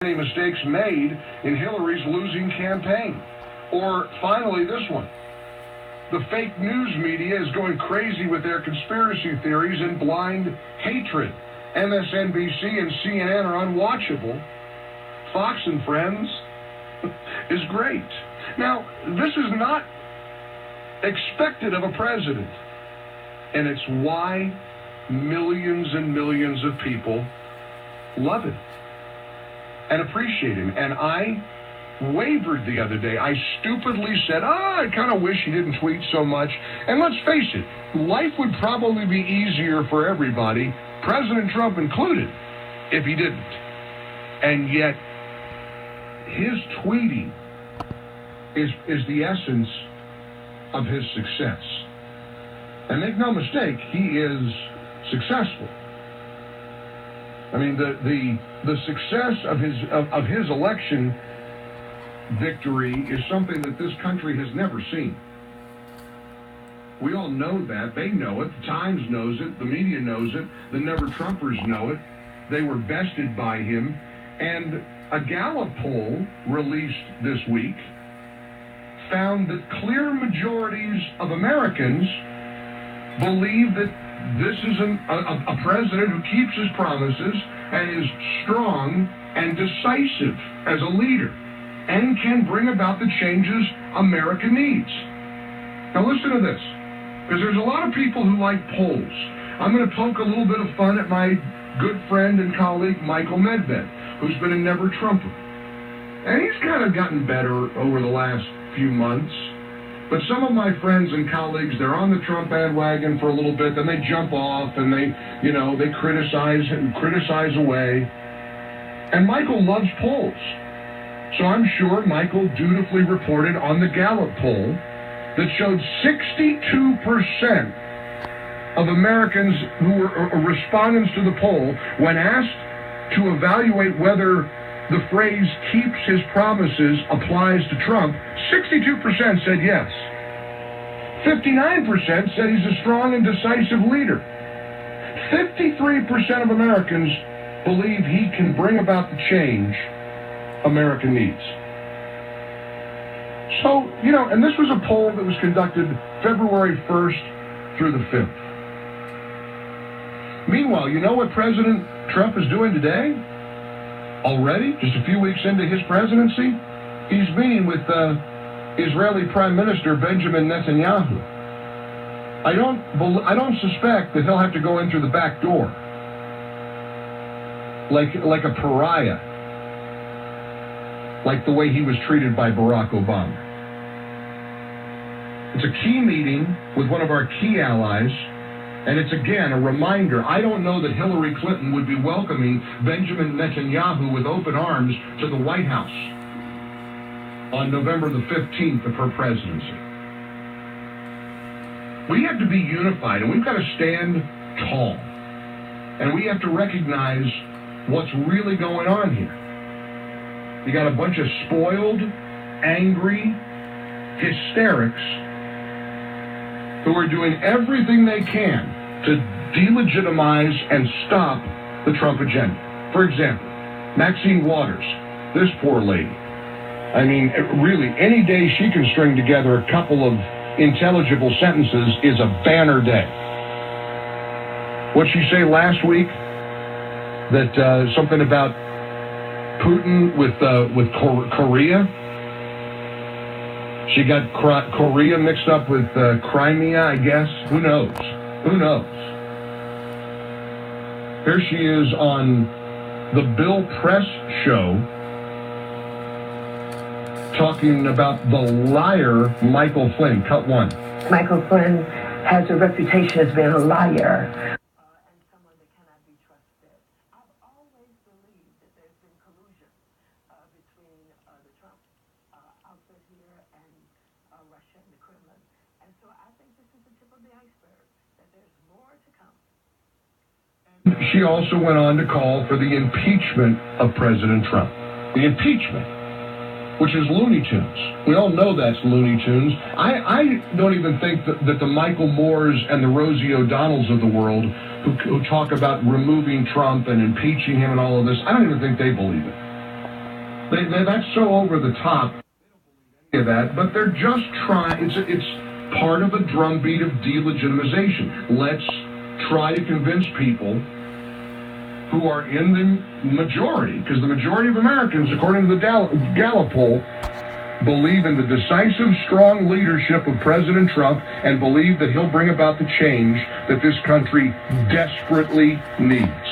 Any mistakes made in Hillary's losing campaign. Or finally, this one. The fake news media is going crazy with their conspiracy theories and blind hatred. MSNBC and CNN are unwatchable. Fox and Friends is great. Now, this is not expected of a president. And it's why millions and millions of people love him and appreciate him. And I wavered the other day. I stupidly said, I kind of wish he didn't tweet so much. And let's face it, life would probably be easier for everybody, President Trump included, if he didn't. And yet, his tweeting is the essence of his success. And make no mistake, he is successful. I mean, the success of his election victory is something that this country has never seen. We all know that. They know it. The Times knows it. The media knows it. The Never-Trumpers know it. They were bested by him. And a Gallup poll released this week found that clear majorities of Americans believe that this is a president who keeps his promises and is strong and decisive as a leader and can bring about the changes America needs. Now listen to this, because there's a lot of people who like polls. I'm going to poke a little bit of fun at my good friend and colleague Michael Medved, who's been a never-Trumper. And he's kind of gotten better over the last few months. But some of my friends and colleagues, they're on the Trump bandwagon for a little bit, then they jump off and they criticize away. And Michael loves polls. So I'm sure Michael dutifully reported on the Gallup poll that showed 62% of Americans who were respondents to the poll, when asked to evaluate whether the phrase "keeps his promises" applies to Trump, 62% said yes. 59% said he's a strong and decisive leader. 53% of Americans believe he can bring about the change America needs. So, and this was a poll that was conducted February 1st through the 5th. Meanwhile, you know what President Trump is doing today? Already, just a few weeks into his presidency, he's meeting with Israeli Prime Minister Benjamin Netanyahu. I don't suspect that he'll have to go in through the back door, like a pariah, like the way he was treated by Barack Obama. It's a key meeting with one of our key allies. And it's, again, a reminder. I don't know that Hillary Clinton would be welcoming Benjamin Netanyahu with open arms to the White House on November the 15th of her presidency. We have to be unified, and we've got to stand tall. And we have to recognize what's really going on here. You got a bunch of spoiled, angry hysterics who are doing everything they can to delegitimize and stop the Trump agenda. For example, Maxine Waters, this poor lady. I mean, really, any day she can string together a couple of intelligible sentences is a banner day. What'd she say last week? That something about Putin with Korea? She got Korea mixed up with Crimea, I guess. Who knows? Who knows? Here she is on the Bill Press show talking about the liar Michael Flynn. Cut one. Michael Flynn has a reputation as being a liar. And someone that cannot be trusted. I've always believed that there's been collusion between the Trump outfit here and Russia and the Kremlin. And so I think this is the tip of the iceberg, that there's more to come. She also went on to call for the impeachment of President Trump. The impeachment, which is Looney Tunes. We all know that's Looney Tunes. I don't even think that the Michael Moores and the Rosie O'Donnells of the world who talk about removing Trump and impeaching him and all of this, I don't even think they believe it. That's so over the top. That, but they're just trying. It's part of a drumbeat of delegitimization. Let's try to convince people who are in the majority, because the majority of Americans, according to the Gallup poll, believe in the decisive, strong leadership of President Trump and believe that he'll bring about the change that this country desperately needs.